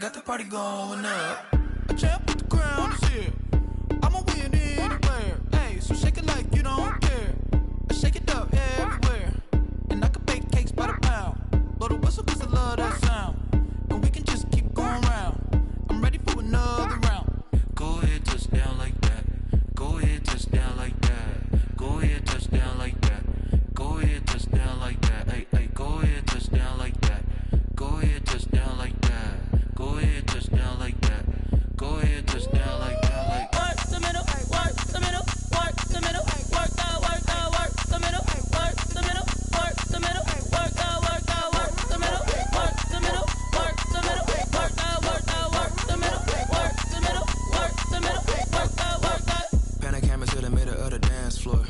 got the party going up. A champ with the crown is here. I'ma win anywhere. Hey, so shake it like you don't care. I shake it up everywhere. And I can bake cakes by the pound. Blow the whistle cause I love that sound. And we can just keep going round. I'm ready for another round. Go ahead, touch down like that. Go ahead, touch down like that. Go ahead, touch down like that. Go ahead, touch down like that. Hey, hey, go ahead, touch down like that. Go ahead, touch down like that. Go ahead, touch down like that. Go ahead, touch down like that. Like work the middle, work the middle, work the middle, work the middle, work the middle, work the middle, work the middle, work the middle, work the middle, work the middle, work the middle, work the middle, work the middle, work the. Pan a camera to the middle of the dance floor.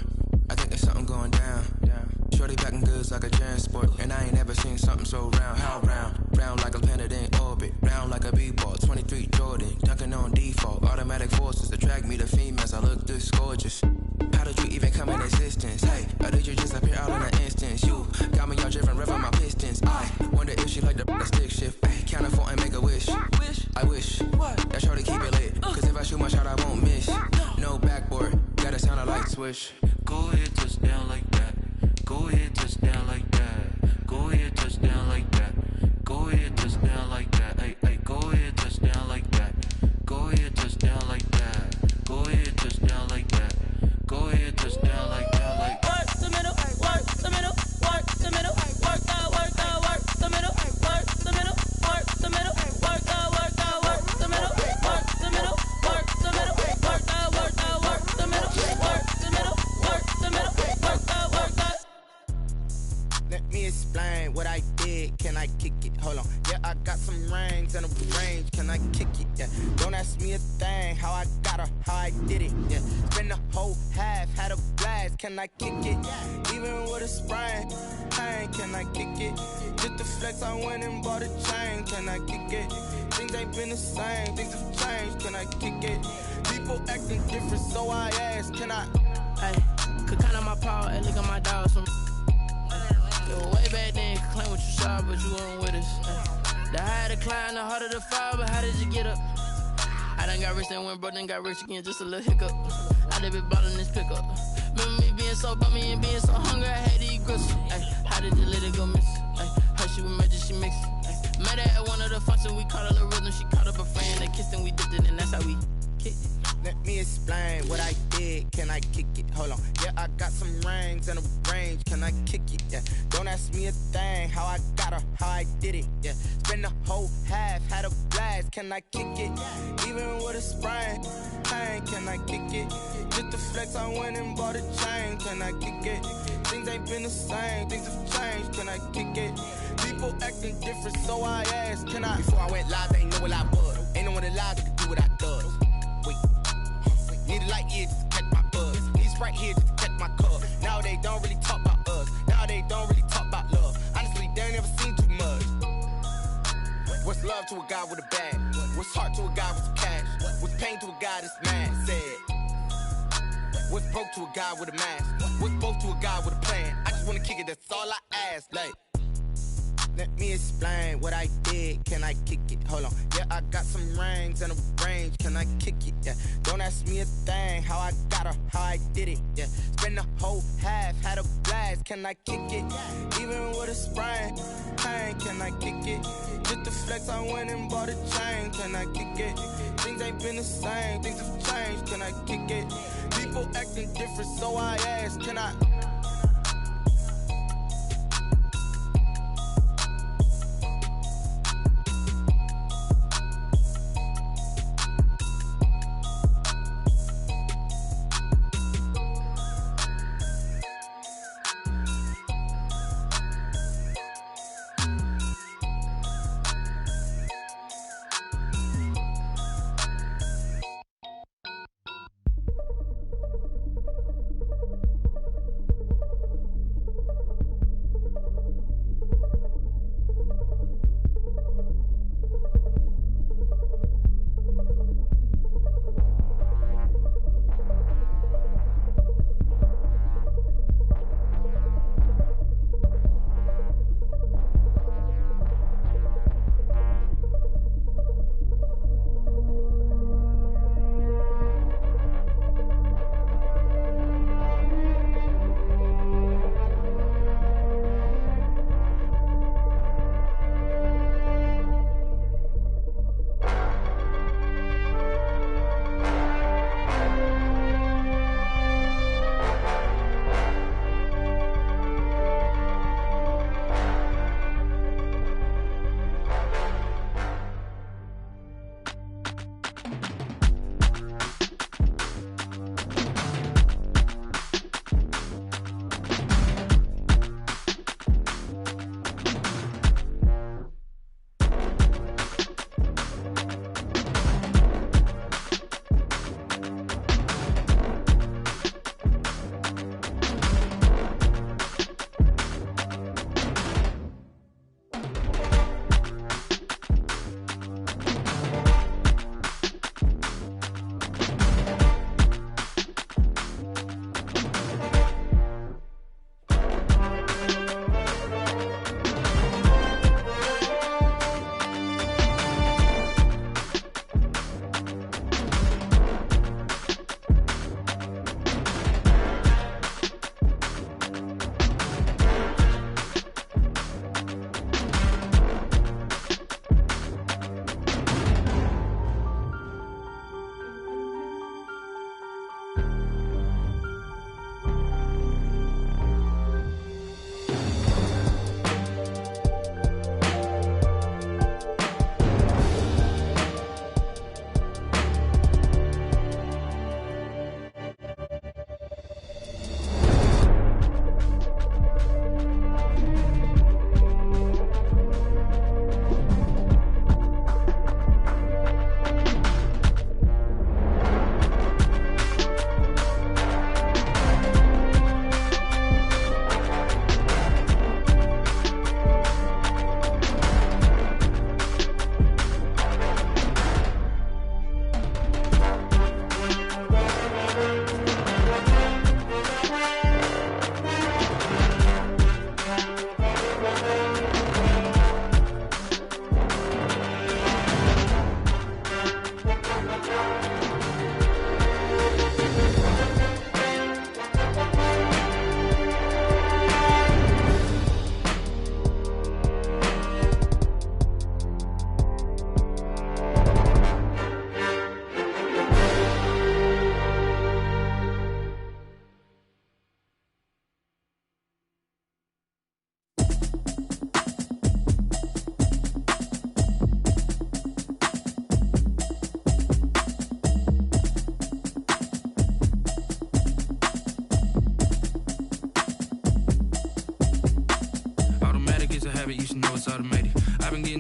I think there's something going down. Shorty packing goods like a transport, and I ain't never seen something so round. How round? Round like a planet in orbit, round like a b-ball. 23 Jordan, dunking on default. Automatic forces attract me to females. I look this gorgeous. How did you even come in existence? Hey, or did you just appear out in an instance? You got me all driven, revving my pistons. I wonder if she like the stick shift. Ay, count it 4 and make a wish. I wish that shorty keep it lit, cause if I shoot my shot I won't miss. No backboard, gotta sound a light switch. go ahead, touch down like that. Go ahead, touch down like that. Go ahead, touch down like that. Go ahead, touch down like that. Hey, hey, go ahead, touch down like that. Go ahead, touch down like that. Go ahead, touch down like that. Go ahead, touch down like that. Like work the middle, work the middle, work the middle, work the middle, work the middle, work the middle, work the middle, work the middle, work the middle, work the middle, work the middle, work the middle, work the middle, work the. Let me explain what I did. Can I kick it? Hold on. Yeah, I got some rings and a range. Can I kick it? Yeah. Don't ask me a thing. How I got her, how I did it. Yeah. Spend the whole half, had a blast. Can I kick it? Even with a sprain. Hey, can I kick it? Just the flex, I went and bought a chain. Can I kick it? Things ain't been the same. Things have changed. Can I kick it? People acting different, so I ask. Can I? Hey, could count on my power and look at my dogs. Way back then, could claim what you saw, but you weren't with us. The higher the climb, the harder the fall, but how did you get up? I done got rich, then went broke, then got rich again, just a little hiccup. I done been ballin' this pickup. Remember me being so bummy and being so hungry, I had to eat grits. How did you let it go miss? How she was magic, she mixed. Met her at one of the functions, we caught a little rhythm, she caught up a friend, they kissed and we dipped it, and that's how we kicked it. Let me explain what I did. Can I kick it? Hold on. Yeah, I got some rings and a range. Can I kick it? Yeah. Don't ask me a thing. How I got her, how I did it. Yeah. Spend the whole half, had a blast. Can I kick it? Even with a sprain. Hey, can I kick it? Just the flex, I went and bought a chain. Can I kick it? Things ain't been the same. Things have changed. Can I kick it? People acting different, so I asked. Can I? Before I went live, they ain't know what I was. Ain't no one alive that could do what I does. Wait. Need a light here just to catch my buzz. Need Sprite here just to catch my cup. Now they don't really talk about us. Now they don't really talk about love. Honestly, they ain't never seen too much. What's love to a guy with a bag? What's heart to a guy with some cash? What's pain to a guy that's mad? Said. What's broke to a guy with a mask? What's both to a guy with a plan? I just wanna kick it, that's all I ask. Like, let me explain what I did. Can I kick it? Hold on. Yeah, I got some rings and a range. Can I kick it? Yeah. Don't ask me a thing. How I got her, how I did it. Yeah. Spend the whole half, had a blast. Can I kick it? Even with a sprain. Hey, can I kick it? Just the flex, I went and bought a chain. Can I kick it? Things ain't been the same. Things have changed. Can I kick it? People acting different, so I ask. Can I?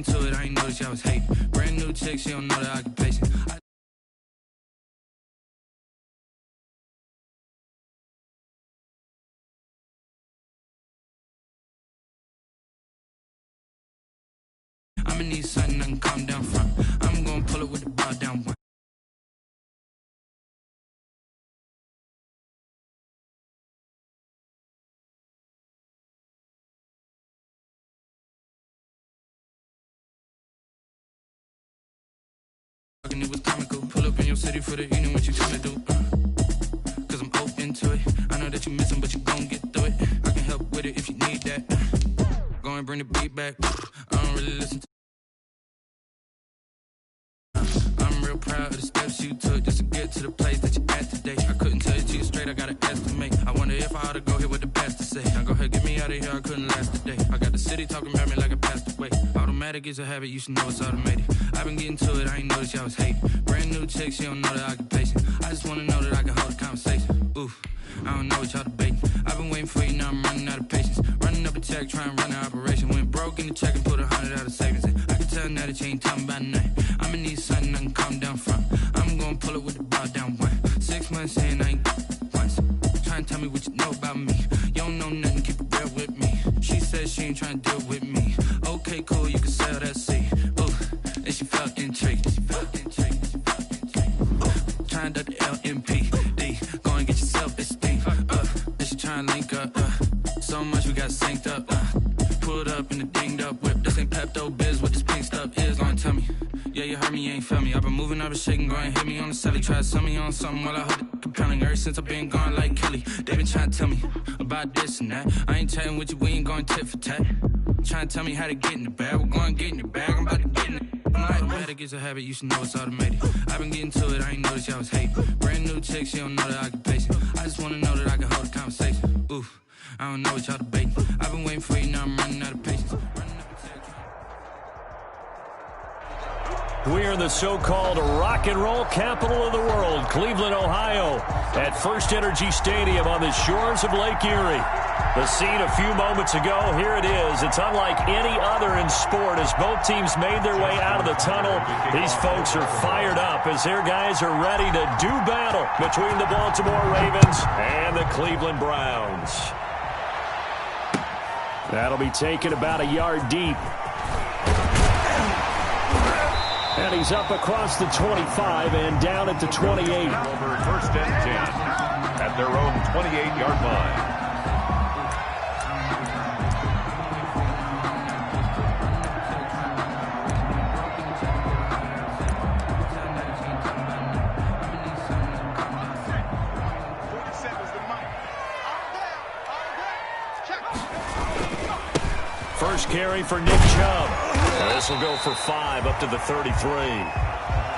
into it, I ain't noticed y'all was hating. Brand new chick, she don't know the occupation. I'ma need something I can calm down from. I'm gonna pull it with the bow down one. It was comical. Pull up in your city for the evening, what you tryna do? Cause I'm open to it. I know that you missing, but you gon' get through it. I can help with it if you need that. Go and bring the beat back. I don't really listen to. I'm real proud of the steps you took just to get to the place that you're at today. I couldn't tell you to you straight, I gotta estimate. I wonder if I ought to go here with the best to say. Now go ahead, get me out of here, I couldn't last today. I got the city talking about me like I passed away. Automatic is a habit, you should know it's automated. I've been getting to it, I ain't noticed y'all was hating. Brand new chick, she don't know the occupation. I just wanna know that I can hold a conversation. Oof, I don't know what y'all debating. I've been waiting for you, now I'm running out of patience. Running up a check, trying to run an operation. Went broke in the check and put 100 out of savings in. I can tell now that you ain't talking about nothing. I'ma need something I can calm down from. I'm gonna pull it with the bow down one. 6 months in, I ain't once. Trying to tell me what you know about me. You don't know nothing, keep it real with me. She said she ain't trying to deal with me. Okay, cool, you can sell that seed. Ooh, and she felt intrigued. Trying to the LMPD. Go and get your self-esteem. And she trying to link up. So much we got synced up. Pulled up in the dinged up whip. This ain't Pepto-Biz, what this pink stuff is. Long tell me. Yeah, you heard me, you ain't felt me. I've been moving, I've been shaking, go and hit me on the celly. Try to sell me on something while I heard it compelling. Ever since I've been gone like Kelly, they been trying to tell me about this and that. I ain't chatting with you, we ain't going tit for tat. Trying to tell me how to get in the bag, we're going to get in the bag, I'm about to get in it. Automatic is a habit, you should know it's automated. I've been getting to it, I ain't noticed y'all was hating. Brand new chick, she don't know the occupation. I just wanna know that I can hold a conversation. Oof, I don't know what y'all debating. I've been waiting for you, now I'm running out of patience. We are in the so-called rock and roll capital of the world, Cleveland, Ohio, at First Energy Stadium on the shores of Lake Erie. The scene a few moments ago, here it is. It's unlike any other in sport as both teams made their way out of the tunnel. These folks are fired up as their guys are ready to do battle between the Baltimore Ravens and the Cleveland Browns. That'll be taken about a yard deep. And he's up across the 25 and down at the 28. Over first and 10 at their own 28-yard line. First carry for Nick Chubb. This will go for 5 up to the 33.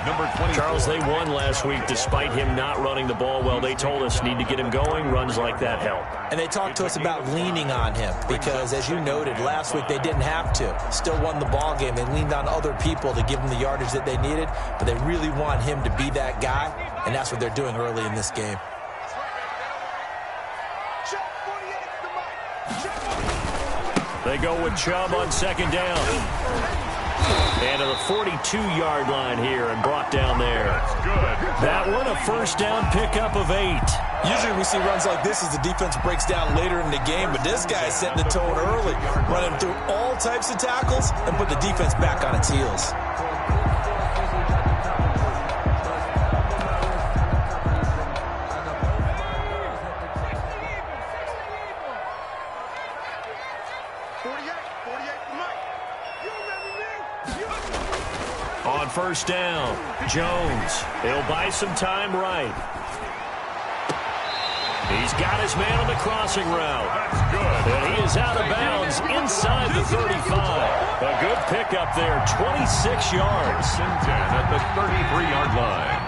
Number 24. Charles, they won last week despite him not running the ball well. They told us need to get him going. Runs like that help. And they talked to us about leaning on him because, as you noted, last week they didn't have to. Still won the ball game. They leaned on other people to give them the yardage that they needed, but they really want him to be that guy, and that's what they're doing early in this game. They go with Chubb on second down. And to the 42-yard line here and brought down there. That's good. That one a first down pickup of 8. Usually we see runs like this as the defense breaks down later in the game, but this guy is setting the tone early, running through all types of tackles and put the defense back on its heels. On first down, Jones. He'll buy some time right. He's got his man on the crossing route. That's good. And he is out of bounds inside the 35. A good pickup there, 26 yards. And 10 at the 33-yard line.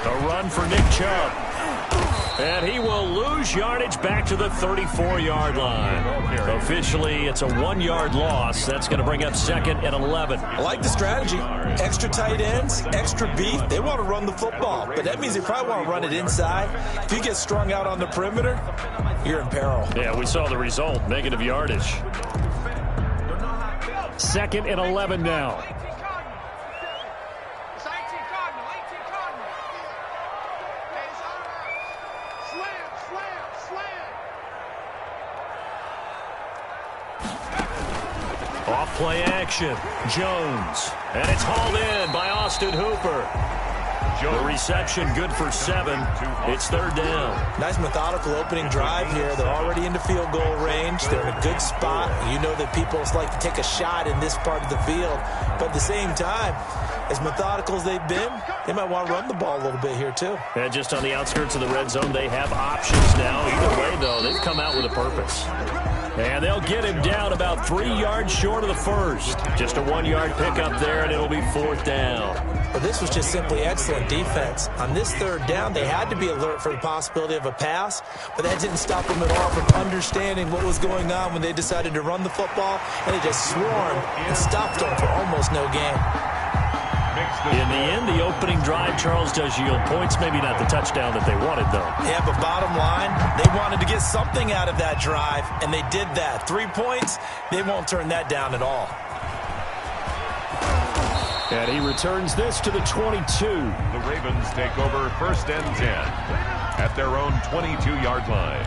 A run for Nick Chubb. And he will lose yardage back to the 34-yard line. Officially, it's a 1-yard loss. That's going to bring up 2nd and 11. I like the strategy. Extra tight ends, extra beef. They want to run the football, but that means they probably want to run it inside. If you get strung out on the perimeter, you're in peril. Yeah, we saw the result, negative yardage. 2nd and 11 now. Off-play action. Jones. And it's hauled in by Austin Hooper. The reception good for 7. It's 3rd down. Nice methodical opening drive here. They're already into field goal range. They're in a good spot. You know that people like to take a shot in this part of the field. But at the same time, as methodical as they've been, they might want to run the ball a little bit here too. And just on the outskirts of the red zone, they have options now. Either way, though, they've come out with a purpose. And they'll get him down about 3 yards short of the first. Just a 1-yard pickup there, and it'll be 4th down. Well, this was just simply excellent defense. On this 3rd down, they had to be alert for the possibility of a pass, but that didn't stop them at all from understanding what was going on when they decided to run the football, and they just swarmed and stopped them for almost no gain. In the end, the opening drive, Charles, does yield points. Maybe not the touchdown that they wanted, though. Yeah, but bottom line, they wanted to get something out of that drive, and they did that. 3 points, they won't turn that down at all. And he returns this to the 22. The Ravens take over 1st and 10 at their own 22-yard line.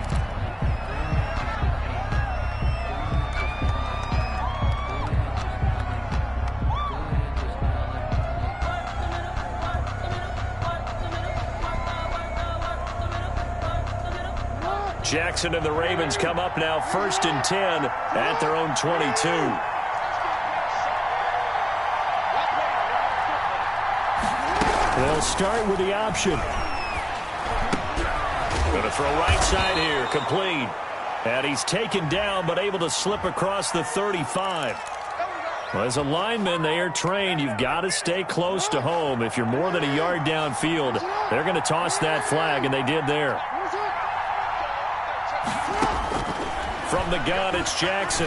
Jackson and the Ravens come up now 1st and 10 at their own 22. They'll start with the option. Going to throw right side here, complete. And he's taken down but able to slip across the 35. Well, as a lineman, they are trained. You've got to stay close to home. If you're more than a yard downfield, they're going to toss that flag, and they did there. From the gun, it's Jackson.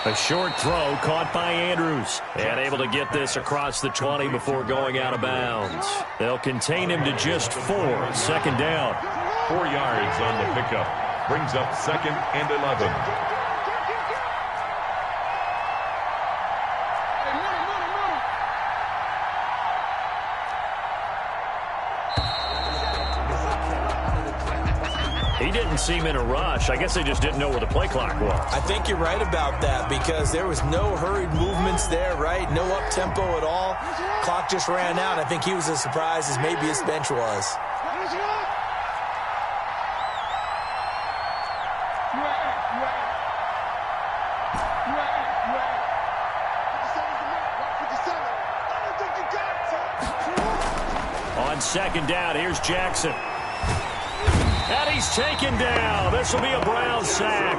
A short throw caught by Andrews. And able to get this across the 20 before going out of bounds. They'll contain him to just 4. 2nd down. 4 yards on the pickup. Brings up 2nd and 11. He didn't seem in a rush. I guess they just didn't know where the play clock was. I think you're right about that because there was no hurried movements there, right? No up-tempo at all. Clock just ran out. I think he was as surprised as maybe his bench was. On 2nd down, here's Jackson. And he's taken down. This will be a Brown sack.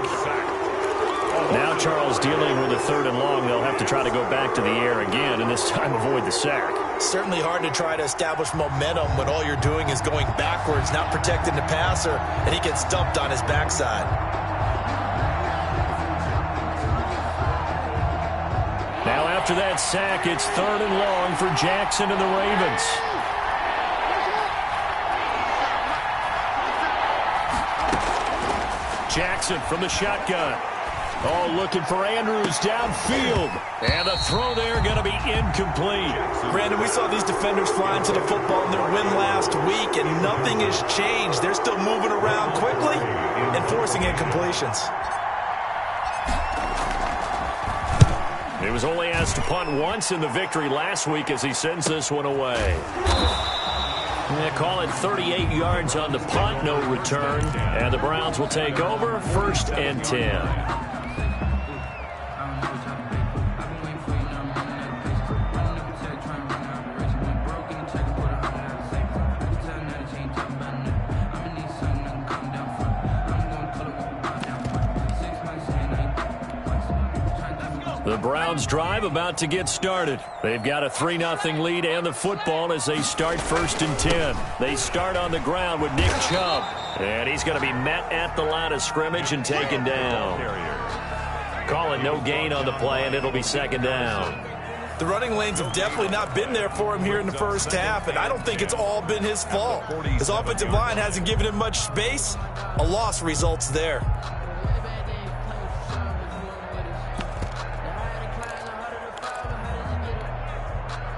Now Charles dealing with a 3rd and long. They'll have to try to go back to the air again, and this time avoid the sack. Certainly hard to try to establish momentum when all you're doing is going backwards, not protecting the passer, and he gets dumped on his backside. Now after that sack, it's 3rd and long for Jackson and the Ravens. Jackson from the shotgun. Oh, looking for Andrews downfield. And the throw there going to be incomplete. Brandon, we saw these defenders flying to the football in their win last week, and nothing has changed. They're still moving around quickly and forcing incompletions. He was only asked to punt once in the victory last week as he sends this one away. They call it 38 yards on the punt, no return. And the Browns will take over 1st and 10. The Browns drive about to get started. They've got a 3-0 lead and the football as they start 1st and 10. They start on the ground with Nick Chubb. And he's going to be met at the line of scrimmage and taken down. Calling no gain on the play, and it'll be 2nd down. The running lanes have definitely not been there for him here in the first half, and I don't think it's all been his fault. His offensive line hasn't given him much space. A loss results there.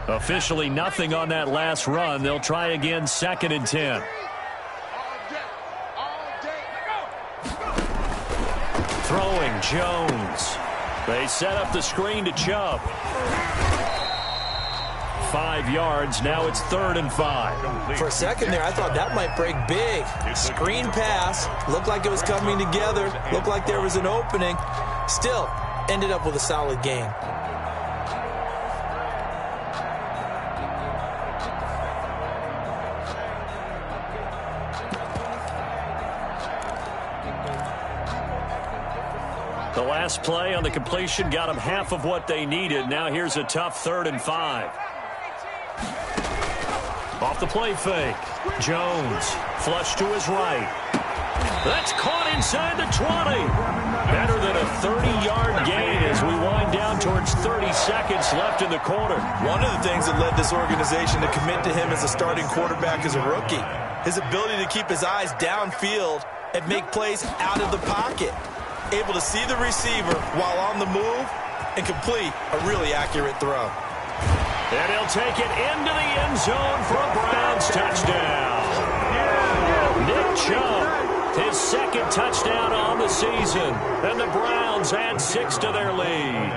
Officially nothing on that last run. They'll try again 2nd and 10. Throwing Jones. They set up the screen to Chubb. 5 yards. Now it's 3rd and 5. For a second there, I thought that might break big. Screen pass. Looked like it was coming together. Looked like there was an opening. Still, ended up with a solid gain. The last play on the completion got them half of what they needed. Now here's a tough 3rd and 5. Off the play fake. Jones, flush to his right. That's caught inside the 20. Better than a 30-yard gain as we wind down towards 30 seconds left in the quarter. One of the things that led this organization to commit to him as a starting quarterback as a rookie, his ability to keep his eyes downfield and make plays out of the pocket. Able to see the receiver while on the move and complete a really accurate throw. And he'll take it into the end zone for a Browns touchdown. Nick Chubb, his 2nd touchdown on the season. And the Browns add 6 to their lead.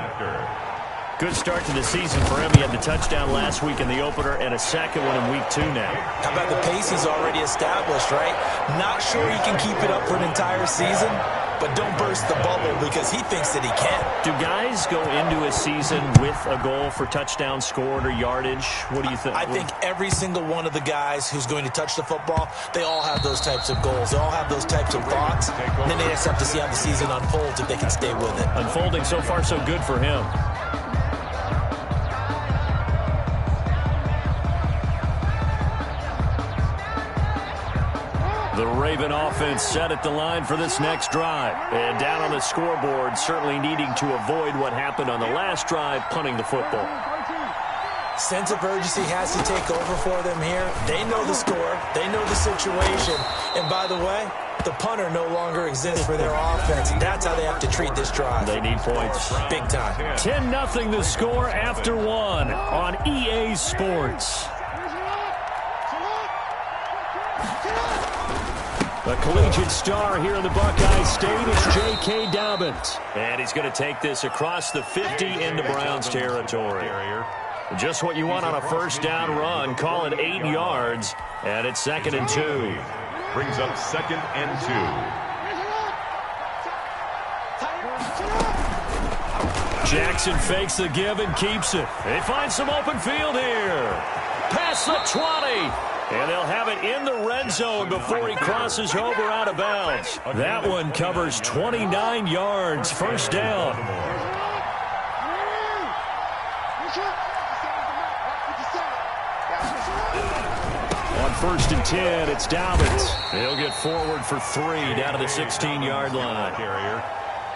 Good start to the season for him. He had the touchdown last week in the opener and a 2nd one in week 2 now. How about the pace he's already established, right? Not sure he can keep it up for an entire season, but don't burst the bubble because he thinks that he can. Do guys go into a season with a goal for touchdown scored or yardage? What do you think? I think every single one of the guys who's going to touch the football, they all have those types of goals. They all have those types of thoughts. And then they just have to see how the season unfolds if they can stay with it. Unfolding so far so good for him. The Raven offense set at the line for this next drive. And down on the scoreboard, certainly needing to avoid what happened on the last drive, punting the football. Sense of urgency has to take over for them here. They know the score. They know the situation. And by the way, the punter no longer exists for their offense. That's how they have to treat this drive. They need points. Big time. 10-0 the score after 1 on EA Sports. The collegiate star here in the Buckeye State is J.K. Dobbins. And he's going to take this across the 50 into Browns territory. Just what you want on a 1st down run. Call it 8 yards. And it's 2nd and 2. Brings up 2nd and 2. Jackson fakes the give and keeps it. They find some open field here. Past the 20. And they'll have it in the red zone before he crosses over out of bounds. That one covers 29 yards. 1st down. On 1st and 10, it's Dobbins. He'll get forward for 3 down to the 16-yard line.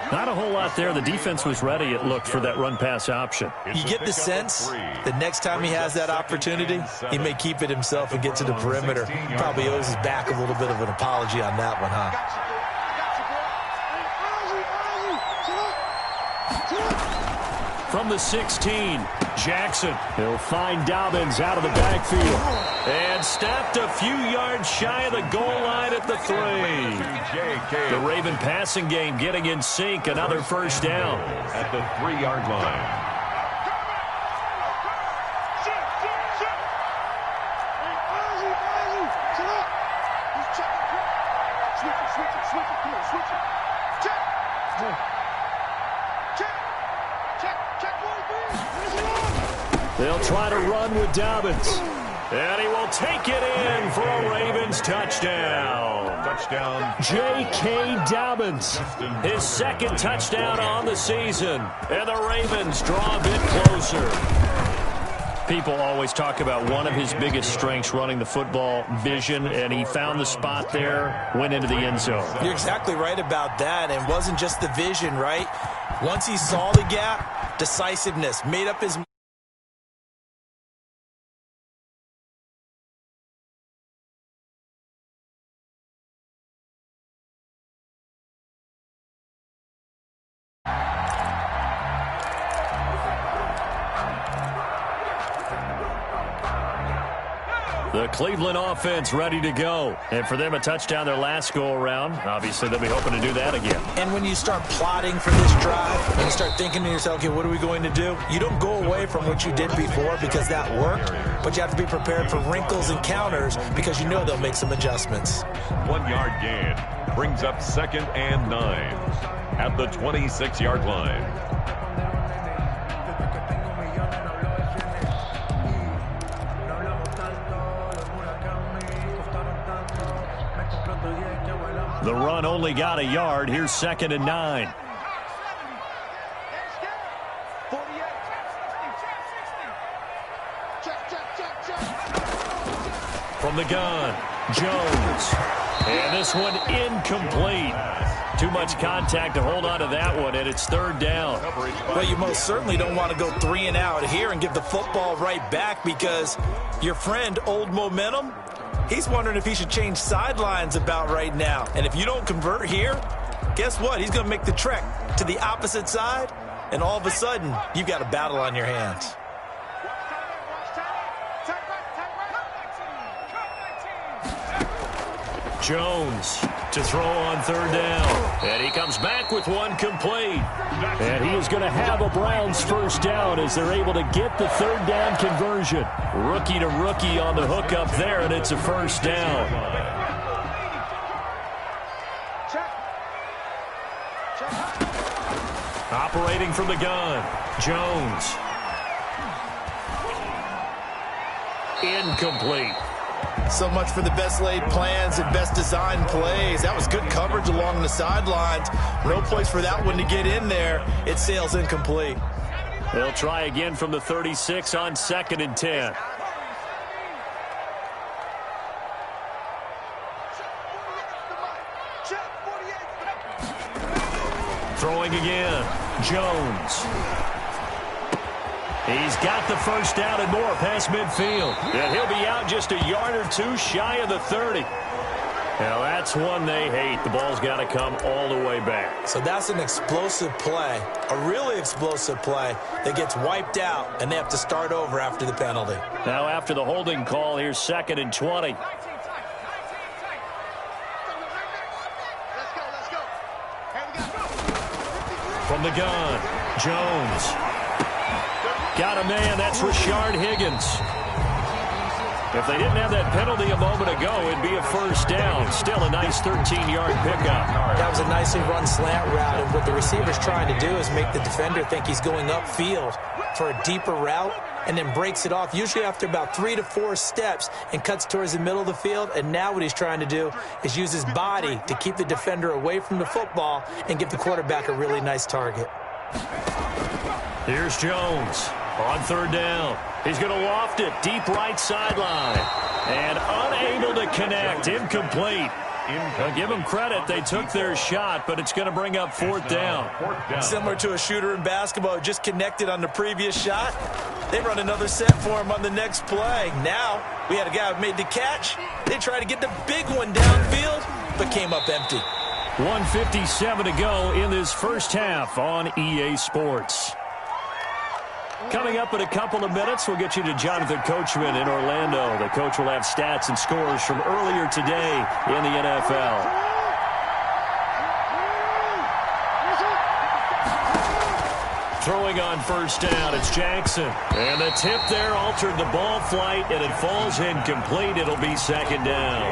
Not a whole lot there. The defense was ready, it looked, for that run-pass option. You get the sense that next time he has that opportunity, he may keep it himself and get to the perimeter. Probably owes his back a little bit of an apology on that one, huh? From the 16, Jackson. He'll find Dobbins out of the backfield. And stopped a few yards shy of the goal line at the 3. The Raven passing game getting in sync. Another 1st down. At the 3-yard line. They'll try to run with Dobbins. And he will take it in for a Ravens touchdown. Touchdown. J.K. Dobbins, his second touchdown on the season. And the Ravens draw a bit closer. People always talk about one of his biggest strengths, running the football, vision, and he found the spot there, went into the end zone. You're exactly right about that, and it wasn't just the vision, right? Once he saw the gap, decisiveness, made up his mind. The Cleveland offense ready to go. And for them, a touchdown their last go-around. Obviously, they'll be hoping to do that again. And when you start plotting for this drive, and you start thinking to yourself, okay, what are we going to do? You don't go away from what you did before because that worked, but you have to be prepared for wrinkles and counters because you know they'll make some adjustments. 1 yard gain brings up 2nd and 9 at the 26-yard line. The run only got a yard. Here's 2nd and 9. From the gun, Jones. And this one incomplete. Too much contact to hold on to that one, and it's 3rd down. Well, you most certainly don't want to go 3 and out here and give the football right back because your friend, Old Momentum, he's wondering if he should change sidelines about right now. And if you don't convert here, guess what? He's going to make the trek to the opposite side, and all of a sudden, you've got a battle on your hands. Jones to throw on 3rd down. And he comes back with one complete. And he is going to have a Browns first down as they're able to get the 3rd down conversion. Rookie to rookie on the hook up there, and it's a first down. Operating from the gun, Jones. Incomplete. So much for the best laid plans and best designed plays. That was good coverage along the sidelines. No place for that one to get in there. It sails incomplete. They'll try again from the 36 on 2nd and 10. Throwing again, Jones. He's got the first down and more past midfield. And he'll be out just a yard or two shy of the 30. Now that's one they hate. The ball's got to come all the way back. So that's an explosive play, a really explosive play that gets wiped out, and they have to start over after the penalty. Now after the holding call, here's 2nd and 20. From the gun, Jones. Got a man, that's Rashard Higgins. If they didn't have that penalty a moment ago, it'd be a first down. Still a nice 13-yard pickup. That was a nicely run slant route, and what the receiver's trying to do is make the defender think he's going upfield for a deeper route and then breaks it off, usually after about 3 to 4 steps, and cuts towards the middle of the field. And now what he's trying to do is use his body to keep the defender away from the football and give the quarterback a really nice target. Here's Jones. On 3rd down, he's going to loft it deep right sideline. And unable to connect, incomplete. I'll give them credit, they took their shot, but it's going to bring up 4th down. Similar to a shooter in basketball, just connected on the previous shot. They run another set for him on the next play. Now, we had a guy who made the catch. They tried to get the big one downfield, but came up empty. 1:57 to go in this first half on EA Sports. Coming up in a couple of minutes, we'll get you to Jonathan Coachman in Orlando. The coach will have stats and scores from earlier today in the NFL. Throwing on first down, it's Jackson. And the tip there altered the ball flight, and it falls incomplete. It'll be 2nd down.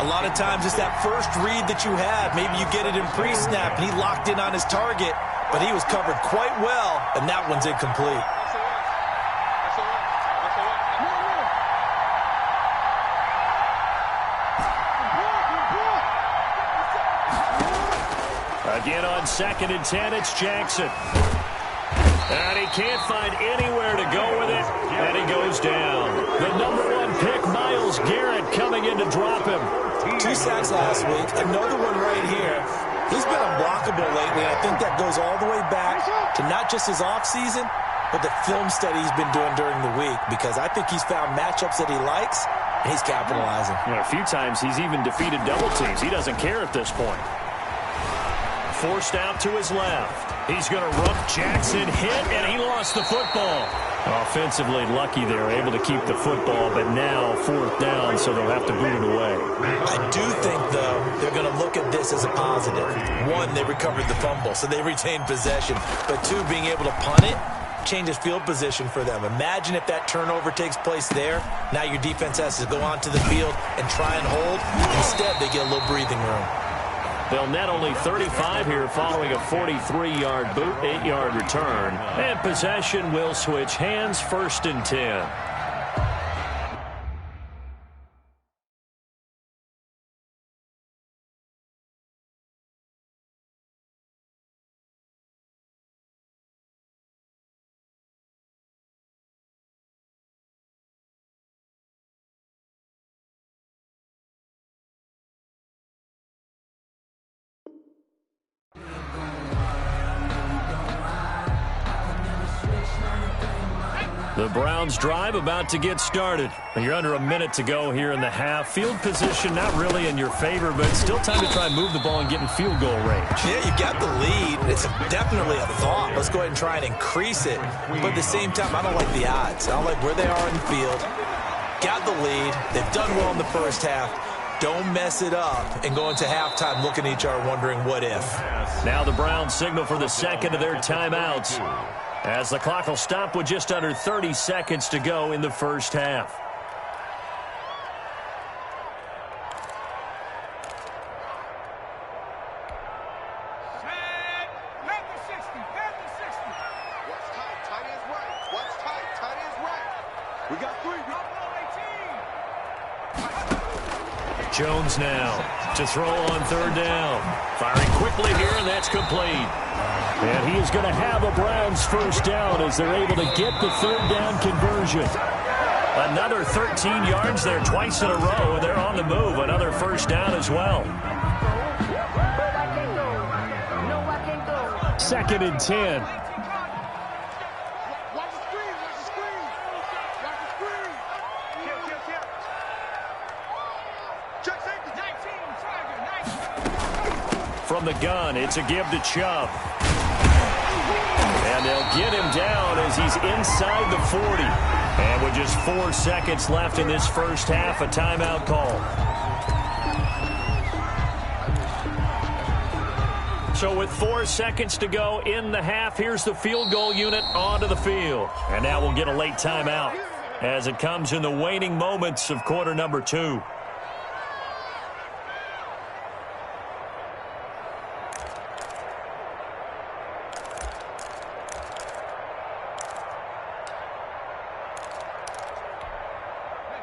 A lot of times it's that first read that you have. Maybe you get it in pre-snap, and he locked in on his target. But he was covered quite well, and that one's incomplete. Again on 2nd and 10, it's Jackson. And he can't find anywhere to go with it, and he goes down. The #1 pick, Myles Garrett, coming in to drop him. 2 sacks last week, another one right here. He's been unblockable lately. I think that goes all the way back to not just his offseason, but the film study he's been doing during the week, because I think he's found matchups that he likes, and he's capitalizing. A few times he's even defeated double teams. He doesn't care at this point. Forced out to his left. He's going to run. Jackson hit, and he lost the football. Offensively lucky they're able to keep the football, but now 4th down, so they'll have to boot it away. I do think, though, they're going to look at this as a positive. 1, they recovered the fumble, so they retained possession. But 2, being able to punt it changes field position for them. Imagine if that turnover takes place there. Now your defense has to go onto the field and try and hold. Instead, they get a little breathing room. They'll net only 35 here following a 43-yard boot, 8-yard return. And possession will switch hands, 1st and 10. The Browns drive about to get started. You're under a minute to go here in the half. Field position not really in your favor, but still time to try and move the ball and get in field goal range. Yeah, you've got the lead. It's definitely a thought. Let's go ahead and try and increase it. But at the same time, I don't like the odds. I don't like where they are in the field. Got the lead. They've done well in the first half. Don't mess it up and go into halftime looking at each other wondering what if. Now the Browns signal for the 2nd of their timeouts, as the clock will stop with just under 30 seconds to go in the first half. What's tight? Tight is right. What's tight? Tight is right. We got 3. Jones now to throw on 3rd down. Firing quickly here, and that's complete. And he is going to have a Browns 1st down as they're able to get the 3rd down conversion. Another 13 yards there twice in a row, and they're on the move. Another 1st down as well. 2nd and 10. From the gun, it's a give to Chubb. And they'll get him down as he's inside the 40. And with just 4 seconds left in this first half, a timeout call. So with 4 seconds to go in the half, here's the field goal unit onto the field. And now we'll get a late timeout as it comes in the waning moments of quarter number 2.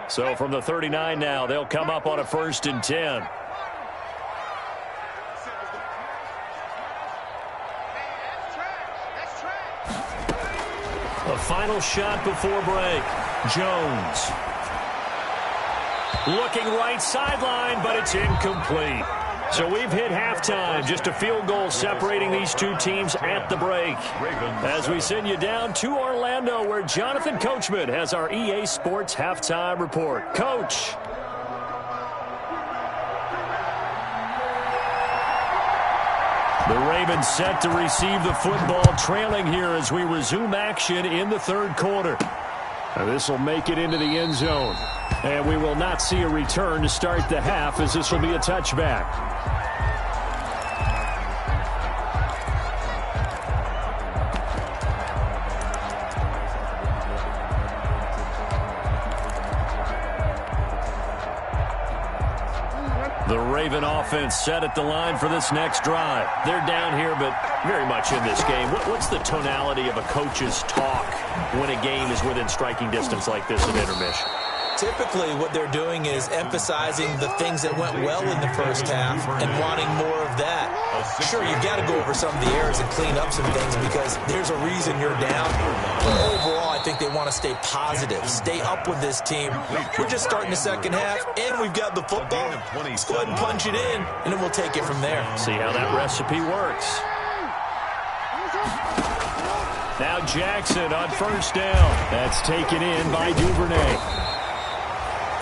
So from the 39 now, they'll come up on a 1st and 10. A final shot before break. Jones. Looking right sideline, but it's incomplete. So we've hit halftime. Just a field goal separating these two teams at the break. As we send you down to Orlando, where Jonathan Coachman has our EA Sports halftime report. Coach. The Ravens set to receive the football, trailing here as we resume action in the 3rd quarter. This will make it into the end zone. And we will not see a return to start the half, as this will be a touchback. The Raven offense set at the line for this next drive. They're down here, but very much in this game. What's the tonality of a coach's talk when a game is within striking distance like this in intermission? Typically, what they're doing is emphasizing the things that went well in the first half and wanting more of that. Sure, you've got to go over some of the errors and clean up some things because there's a reason you're down. But overall, I think they want to stay positive, stay up with this team. We're just starting the second half, and we've got the football. Let's go ahead and punch it in, and then we'll take it from there. See how that recipe works. Now Jackson on first down. That's taken in by Duvernay.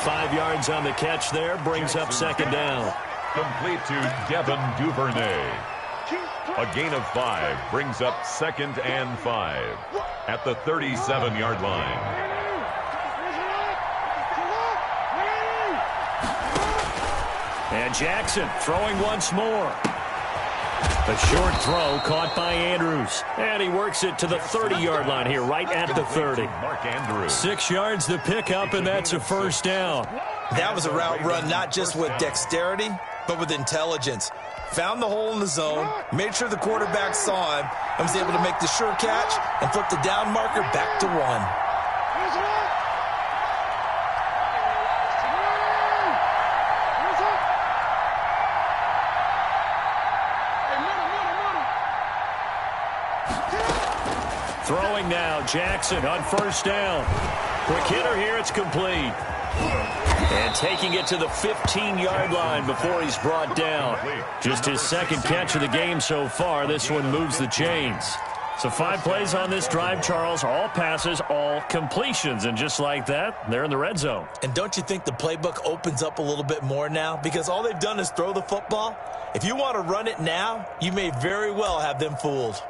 5 yards on the catch there, brings up second down. Complete to Devin Duvernay. A gain of 5 brings up 2nd and 5 at the 37-yard line. And Jackson throwing once more. A short throw caught by Andrews. And he works it to the 30-yard line here, right at the 30. Mark Andrews. 6 yards to pick up, and that's a first down. That was a route run not just with dexterity, but with intelligence. Found the hole in the zone, made sure the quarterback saw him, and was able to make the sure catch and flip the down marker back to 1. Throwing now, Jackson on first down. Quick hitter here, it's complete. And taking it to the 15-yard line before he's brought down. Just his second catch of the game so far. This one moves the chains. So 5 plays on this drive, Charles. All passes, all completions. And just like that, they're in the red zone. And don't you think the playbook opens up a little bit more now? Because all they've done is throw the football. If you want to run it now, you may very well have them fooled.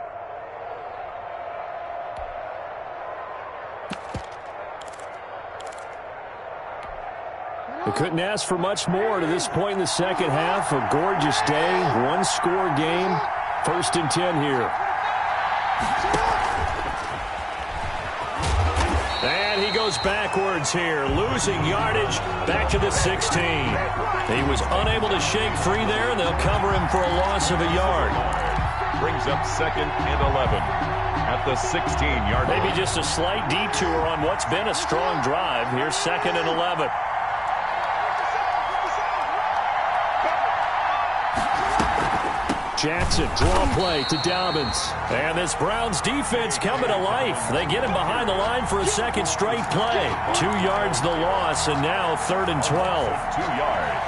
They couldn't ask for much more to this point in the second half. A gorgeous day, one-score game. 1st and 10 here. And he goes backwards here, losing yardage back to the 16. He was unable to shake free there, and they'll cover him for a loss of a yard. Brings up 2nd and 11 at the 16-yard line. Maybe just a slight detour on what's been a strong drive. Here's 2nd and 11. Jackson, draw play to Dobbins. And this Browns defense coming to life. They get him behind the line for a second straight play. 2 yards the loss, and now 3rd and 12. 2 yards.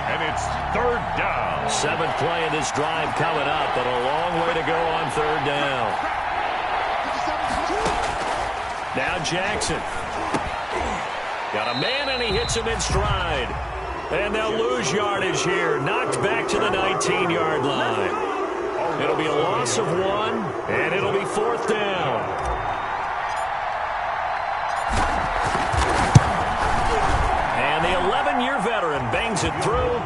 And it's 3rd down. 7th play of this drive coming up, but a long way to go on 3rd down. Now Jackson. Got a man, and he hits him in stride. And they'll lose yardage here. Knocked back to the 19-yard line. It'll be a loss of 1, and it'll be 4th down. And the 11-year veteran bangs it through,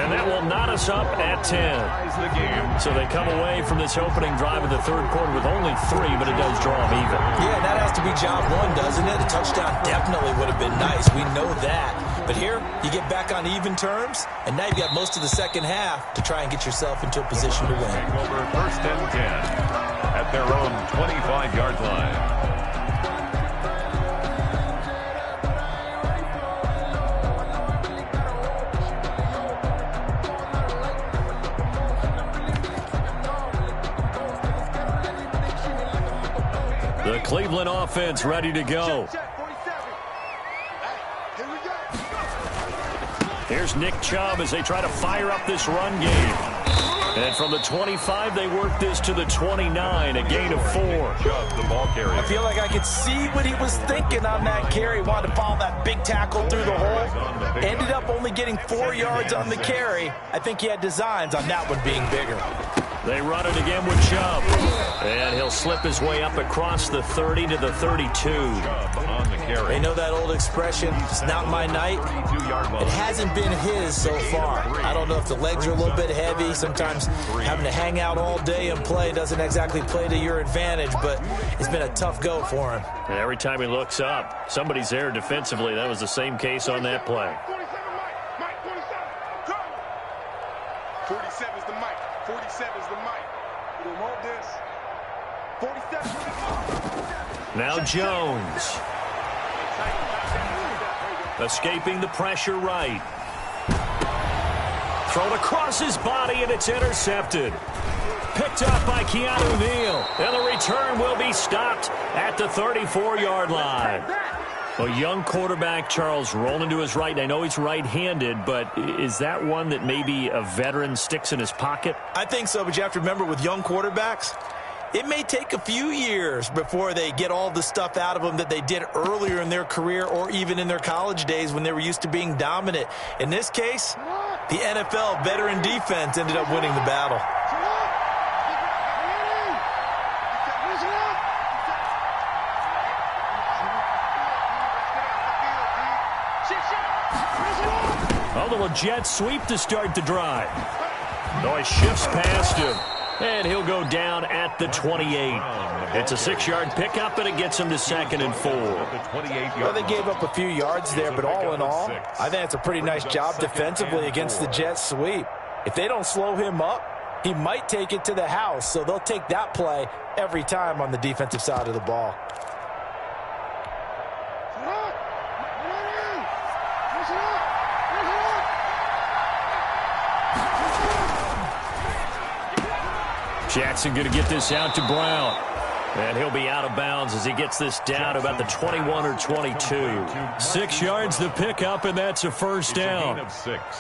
and that will knot us up at 10. So they come away from this opening drive of the 3rd quarter with only 3, but it does draw them even. Yeah, that has to be job 1, doesn't it? A touchdown definitely would have been nice. We know that. But here, you get back on even terms, and now you've got most of the second half to try and get yourself into a position to win. Over 1st and 10 at their own 25-yard line. The Cleveland offense ready to go. Here's Nick Chubb as they try to fire up this run game. And from the 25, they work this to the 29, a gain of 4. Chubb, the ball carrier. I feel like I could see what he was thinking on that carry. Wanted to follow that big tackle through the hole. Ended up only getting 4 yards on the carry. I think he had designs on that one being bigger. They run it again with Chubb. And he'll slip his way up across the 30 to the 32. Chubb on the carry. They know that old expression, it's not my night. It hasn't been his so far. I don't know if the legs are a little bit heavy. Sometimes having to hang out all day and play doesn't exactly play to your advantage, but it's been a tough go for him. And every time he looks up, somebody's there defensively. That was the same case on that play. 47 is the mic. 47 is the mic. We don't want this. 47. Now Jones. Escaping the pressure right. Thrown across his body, and it's intercepted. Picked up by Keanu Neal. And the return will be stopped at the 34-yard line. A young quarterback, Charles, rolling to his right. And I know he's right-handed, but is that one that maybe a veteran sticks in his pocket? I think so, but you have to remember with young quarterbacks, it may take a few years before they get all the stuff out of them that they did earlier in their career or even in their college days when they were used to being dominant. In this case, the NFL veteran defense ended up winning the battle. A jet sweep to start the drive. Oh, he shifts past him. And he'll go down at the 28. It's a 6-yard pickup, and it gets him to 2nd and 4. Well, they gave up a few yards there, but all in all, I think it's a pretty nice job defensively against the jet sweep. If they don't slow him up, he might take it to the house, so they'll take that play every time on the defensive side of the ball. Jackson going to get this out to Brown. And he'll be out of bounds as he gets this down about the 21 or 22. 6 yards the pickup, and that's a first down.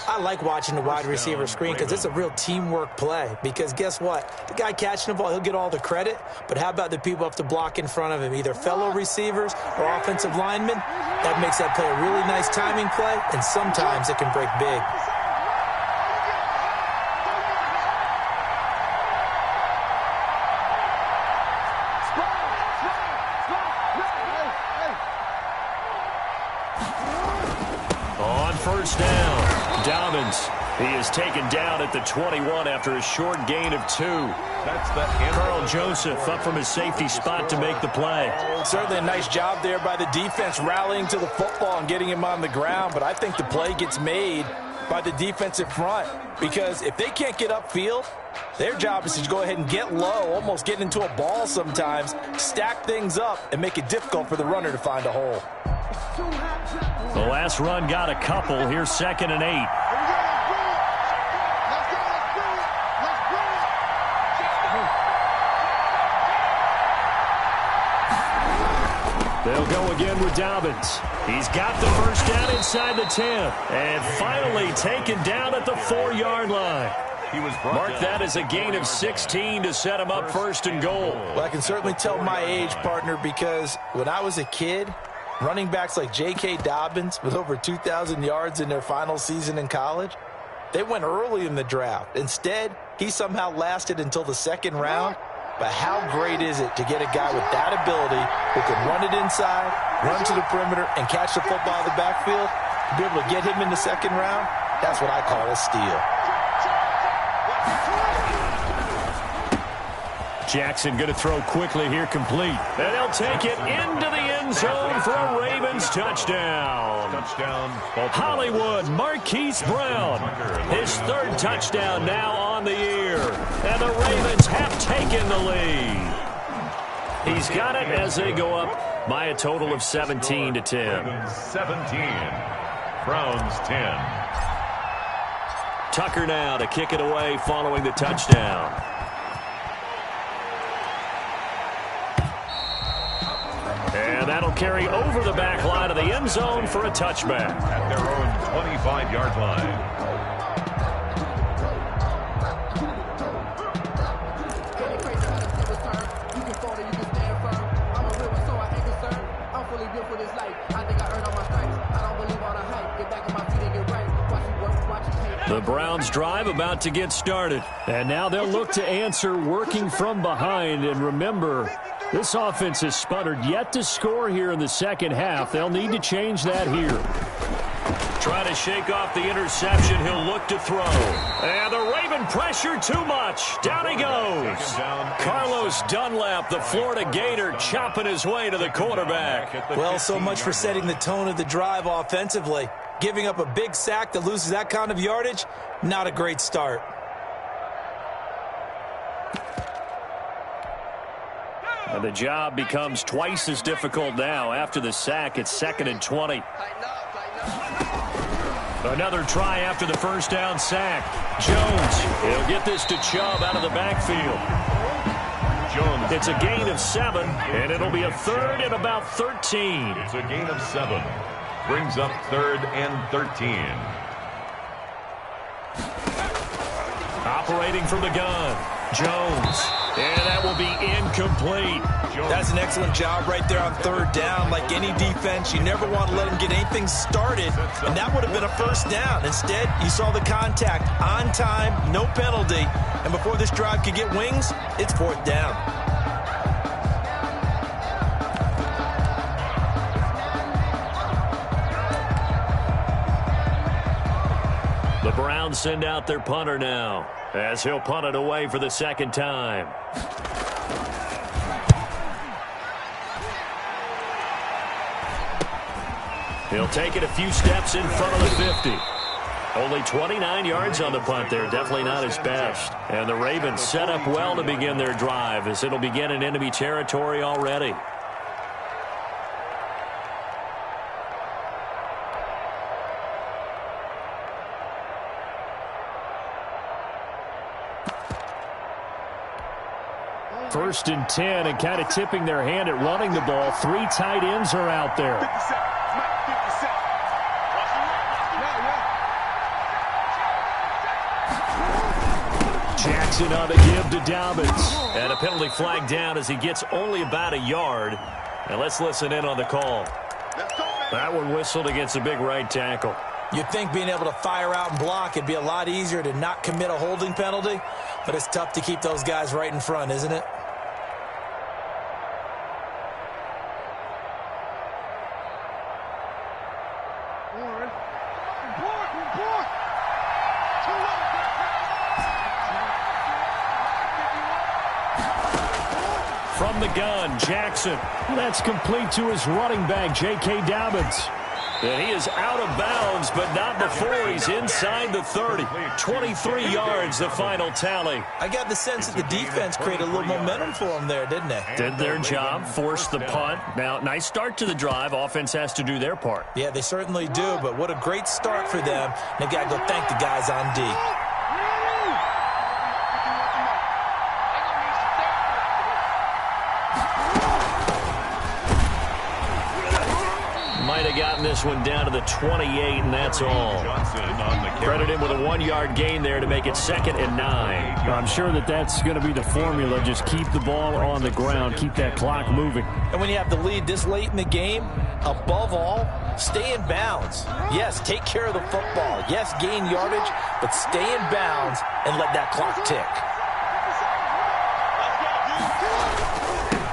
I like watching the wide receiver screen because it's a real teamwork play. Because guess what? The guy catching the ball, he'll get all the credit. But how about the people up to block in front of him, either fellow receivers or offensive linemen? That makes that play a really nice timing play, and sometimes it can break big. First down. Dobbins. He is taken down at the 21 after a short gain of 2. That's the Carl Joseph up from his safety spot to make the play. Certainly a nice job there by the defense rallying to the football and getting him on the ground, but I think the play gets made by the defensive front because if they can't get upfield, their job is to go ahead and get low, almost get into a ball sometimes, stack things up, and make it difficult for the runner to find a hole. The last run got a couple. Here's 2nd and 8. They'll go again with Dobbins. He's got the first down inside the 10. And finally taken down at the 4-yard line. Mark that as a gain of 16 to set him up 1st and goal. Well, I can certainly tell my age, partner, because when I was a kid, running backs like J.K. Dobbins with over 2,000 yards in their final season in college, they went early in the draft. Instead, he somehow lasted until the 2nd round. But how great is it to get a guy with that ability who can run it inside, run to the perimeter, and catch the football in the backfield? To be able to get him in the 2nd round, that's what I call a steal. Jackson going to throw quickly here, complete. And they'll take it into the end zone for a Ravens touchdown. Hollywood Marquise Brown, his 3rd touchdown now on the year. And the Ravens have taken the lead. He's got it as they go up by a total of 17-10. 17. Browns 10. Tucker now to kick it away following the touchdown. And that'll carry over the back line of the end zone for a touchback. At their own 25-yard line. The Browns drive about to get started. And now they'll look to answer working from behind. And remember, this offense has sputtered yet to score here in the 2nd half. They'll need to change that here. Try to shake off the interception. He'll look to throw. And the Raven pressure too much. Down he goes. Carlos Dunlap, the Florida Gator, chopping his way to the quarterback. Well, so much for setting the tone of the drive offensively. Giving up a big sack that loses that kind of yardage, not a great start. And the job becomes twice as difficult now. After the sack, it's 2nd and 20. Another try after the first down sack. Jones, he'll get this to Chubb out of the backfield. Jones. It's a gain of 7, and it'll be a 3rd and about 13. It's a gain of 7. Brings up 3rd and 13. Operating from the gun, Jones. And that will be incomplete. That's an excellent job right there on 3rd down. Like any defense, you never want to let them get anything started, and that would have been a first down. Instead, you saw the contact on time, no penalty, and before this drive could get wings, it's 4th down. The Browns send out their punter now, as he'll punt it away for the 2nd time. He'll take it a few steps in front of the 50. Only 29 yards on the punt there. Definitely not his best. And the Ravens set up well to begin their drive, as it'll begin in enemy territory already. First and 10, and kind of tipping their hand at running the ball. 3 tight ends are out there. Jackson on the give to Dobbins. And a penalty flag down as he gets only about a yard. And let's listen in on the call. That one whistled against a big right tackle. You'd think being able to fire out and block, it'd be a lot easier to not commit a holding penalty, but it's tough to keep those guys right in front, isn't it? From the gun, Jackson. That's complete to his running back, J.K. Dobbins. And he is out of bounds, but not before he's inside the 30. 23 yards, the final tally. I got the sense that the defense created a little momentum for him there, didn't they? Did their job, forced the punt. Now, nice start to the drive. Offense has to do their part. Yeah, they certainly do, but what a great start for them. They've got to go thank the guys on D. Might have gotten this one down to the 28, and that's all. Credit him with a 1-yard gain there to make it 2nd and 9. I'm sure that's going to be the formula. Just keep the ball on the ground. Keep that clock moving. And when you have the lead this late in the game, above all, stay in bounds. Yes, take care of the football. Yes, gain yardage, but stay in bounds and let that clock tick.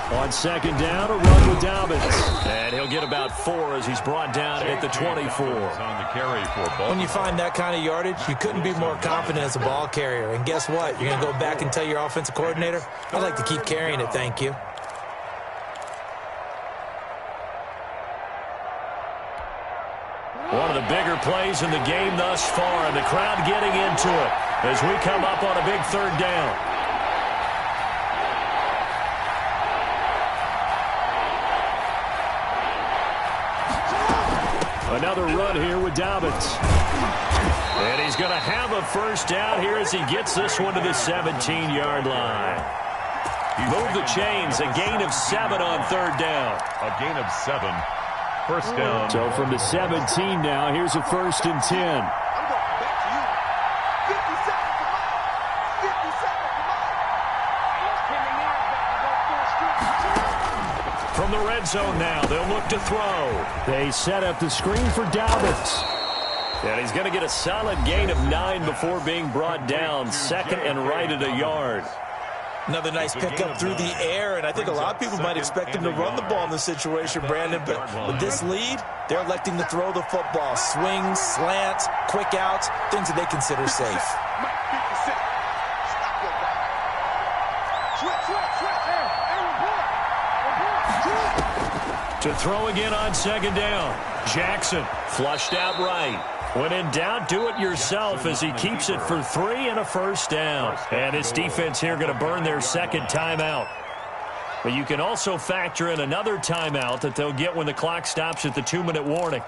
On 2nd down, a run with Dobbins. And he'll get about 4 as he's brought down at the 24. When you find that kind of yardage, you couldn't be more confident as a ball carrier. And guess what? You're going to go back and tell your offensive coordinator, I'd like to keep carrying it, thank you. One of the bigger plays in the game thus far, and the crowd getting into it as we come up on a big 3rd down. Another run here with Dobbins. And he's going to have a first down here as he gets this one to the 17-yard line. Move the chains, a gain of 7 on 3rd down. A gain of 7. First down. So from the 17 now, here's a 1st and 10. From the red zone now, they'll look to throw. They set up the screen for Dobbins. And he's going to get a solid gain of 9 before being brought down. 2nd and right at a yard. Another nice pickup through the air, and I think a lot of people might expect him to run the ball in this situation, Brandon, but with this lead, they're electing to throw the football. Swings, slants, quick outs, things that they consider safe. To throw again on 2nd down. Jackson flushed out right. When in doubt, do it yourself as he keeps it for 3 and a first down. And his defense here going to burn their 2nd timeout. But you can also factor in another timeout that they'll get when the clock stops at the 2-minute warning.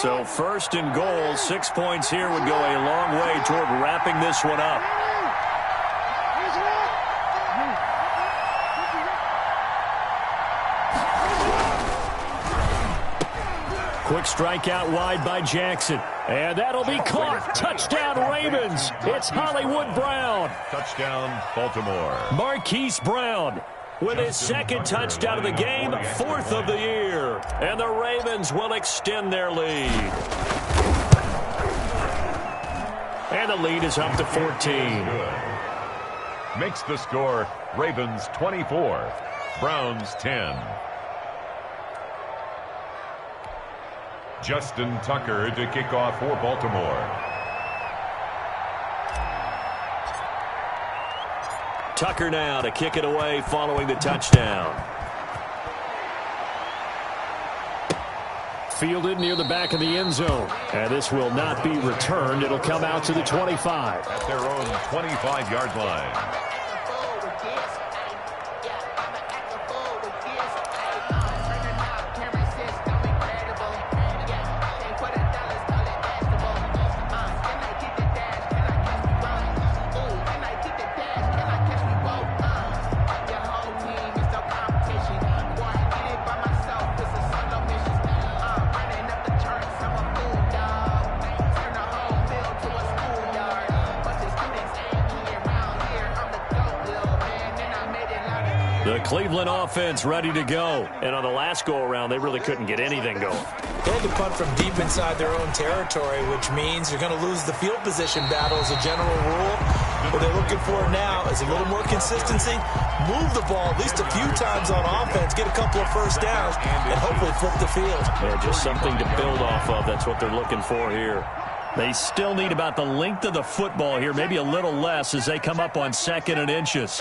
So first and goal, 6 points here would go a long way toward wrapping this one up. Quick strike out wide by Jackson. And that'll be caught. Touchdown, Ravens. It's Hollywood Brown. Touchdown, Baltimore. Marquise Brown with his second touchdown of the game, fourth of the year. And the Ravens will extend their lead. And the lead is up to 14. Makes the score Ravens 24, Browns 10. Justin Tucker to kick off for Baltimore. Tucker now to kick it away following the touchdown. Fielded near the back of the end zone. And this will not be returned. It'll come out to the 25. At their own 25-yard line. The Cleveland offense ready to go. And on the last go-around, they really couldn't get anything going. They had to punt from deep inside their own territory, which means you're going to lose the field position battle as a general rule. What they're looking for now is a little more consistency, move the ball at least a few times on offense, get a couple of first downs, and hopefully flip the field. Yeah, just something to build off of. That's what they're looking for here. They still need about the length of the football here, maybe a little less as they come up on 2nd and inches.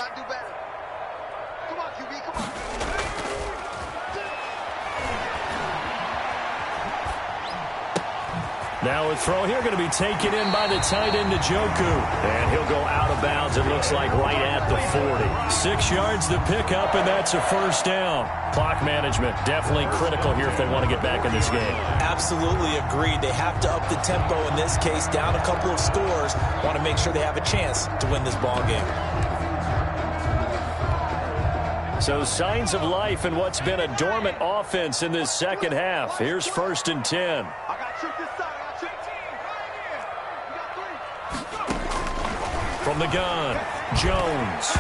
Now a throw here going to be taken in by the tight end, Njoku. And he'll go out of bounds, it looks like, right at the 40. 6 yards to pick up, and that's a first down. Clock management definitely critical here if they want to get back in this game. Absolutely agreed. They have to up the tempo in this case, down a couple of scores. Want to make sure they have a chance to win this ball game. So signs of life in what's been a dormant offense in this second half. Here's 1st and 10. From the gun, Jones.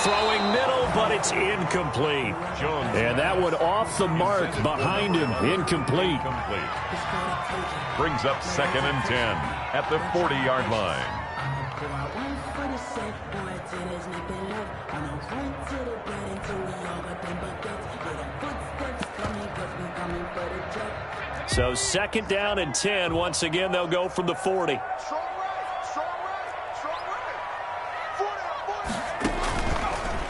Throwing middle, but it's incomplete. Jones. And that one off the mark behind him. Incomplete. Brings up 2nd and 10 at the 40-yard line. So 2nd down and 10. Once again, they'll go from the 40.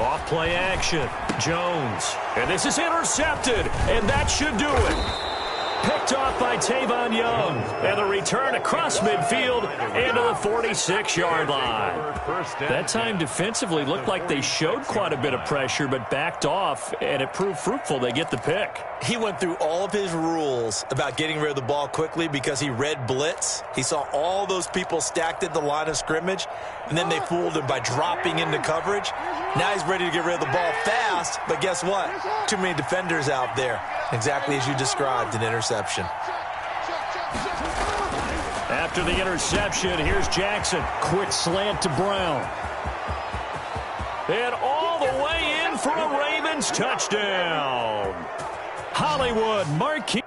Off play action. Jones. And this is intercepted. And that should do it. Picked off by Tavon Young. And the return across midfield into the 46-yard line. That time defensively looked like they showed quite a bit of pressure but backed off, and it proved fruitful. They get the pick. He went through all of his rules about getting rid of the ball quickly because he read blitz. He saw all those people stacked at the line of scrimmage, and then they fooled him by dropping into coverage. Now he's ready to get rid of the ball fast, but guess what? Too many defenders out there. Exactly as you described, an interception. After the interception, here's Jackson. Quick slant to Brown. And all the way in for a Ravens touchdown. Hollywood Marquise.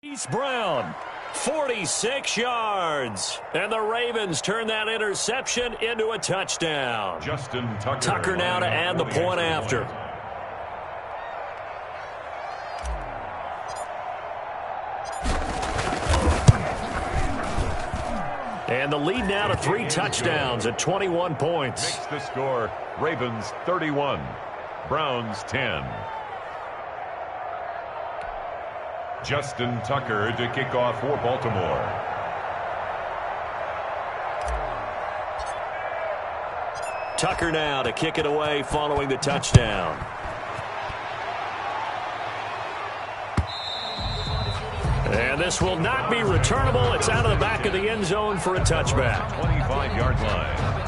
East Brown, 46 yards. And the Ravens turn that interception into a touchdown. Justin Tucker. Tucker now to add the point after. And the lead now to 3 touchdowns at 21 points. Makes the score Ravens 31, Browns 10. Justin Tucker to kick off for Baltimore. Tucker now to kick it away following the touchdown. And this will not be returnable. It's out of the back of the end zone for a touchback. 25-yard line.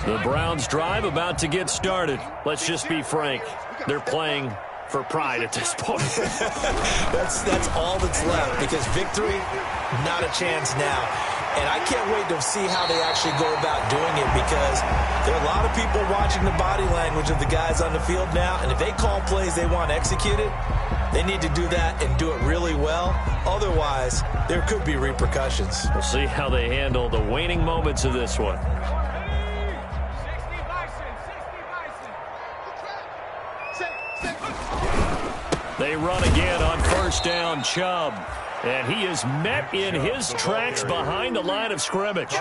The Browns drive about to get started. Let's just be frank. They're playing for pride at this point. that's all that's left, because victory, not a chance now. And I can't wait to see how they actually go about doing it, because there are a lot of people watching the body language of the guys on the field now, and if they call plays they want executed, they need to do that and do it really well. Otherwise, there could be repercussions. We'll see how they handle the waning moments of this one. They run again on first down, Chubb. And he is met in his tracks behind the line of scrimmage.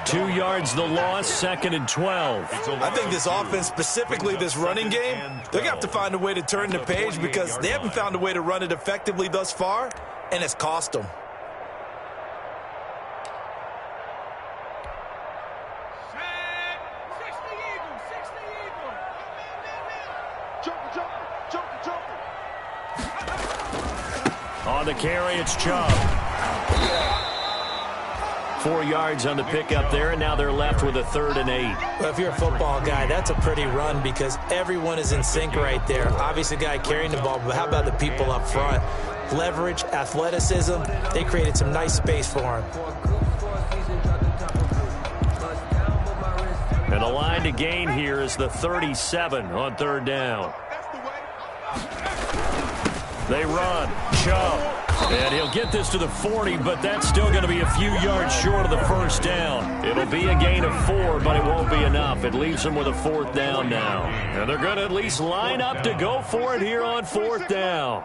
2 yards the loss, 2nd and 12. I think this offense, specifically this running game, they're going to have to find a way to turn the page, because they haven't found a way to run it effectively thus far, and it's cost them. On the carry, it's Chubb. 4 yards on the pickup there, and now they're left with a 3rd and 8. Well, if you're a football guy, that's a pretty run, because everyone is in sync right there. Obviously, the guy carrying the ball, but how about the people up front? Leverage, athleticism, they created some nice space for him. And the line to gain here is the 37 on 3rd down. They run. Chubb. And he'll get this to the 40, but that's still going to be a few yards short of the first down. It'll be a gain of 4, but it won't be enough. It leaves them with a 4th down now. And they're going to at least line up to go for it here on 4th down.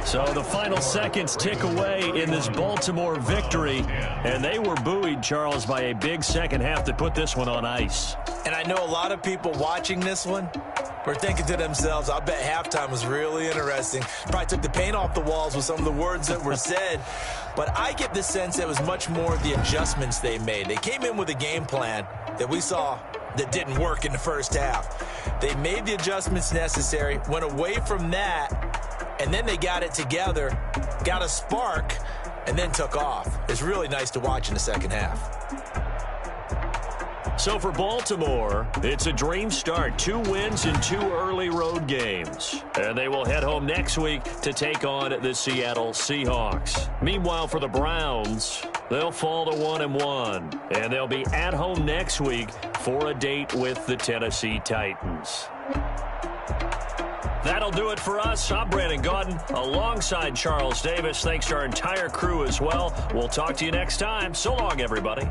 So the final seconds tick away in this Baltimore victory, and they were buoyed, Charles, by a big second half that put this one on ice. And I know a lot of people watching this one were thinking to themselves, I bet halftime was really interesting. Probably took the paint off the walls with some of the words that were said. But I get the sense it was much more the adjustments they made. They came in with a game plan that we saw that didn't work in the first half. They made the adjustments necessary, went away from that, and then they got it together, got a spark, and then took off. It's really nice to watch in the second half. So for Baltimore, it's a dream start. 2 wins in 2 early road games. And they will head home next week to take on the Seattle Seahawks. Meanwhile, for the Browns, they'll fall to 1-1. And they'll be at home next week for a date with the Tennessee Titans. That'll do it for us. I'm Brandon Gaudin alongside Charles Davis. Thanks to our entire crew as well. We'll talk to you next time. So long, everybody.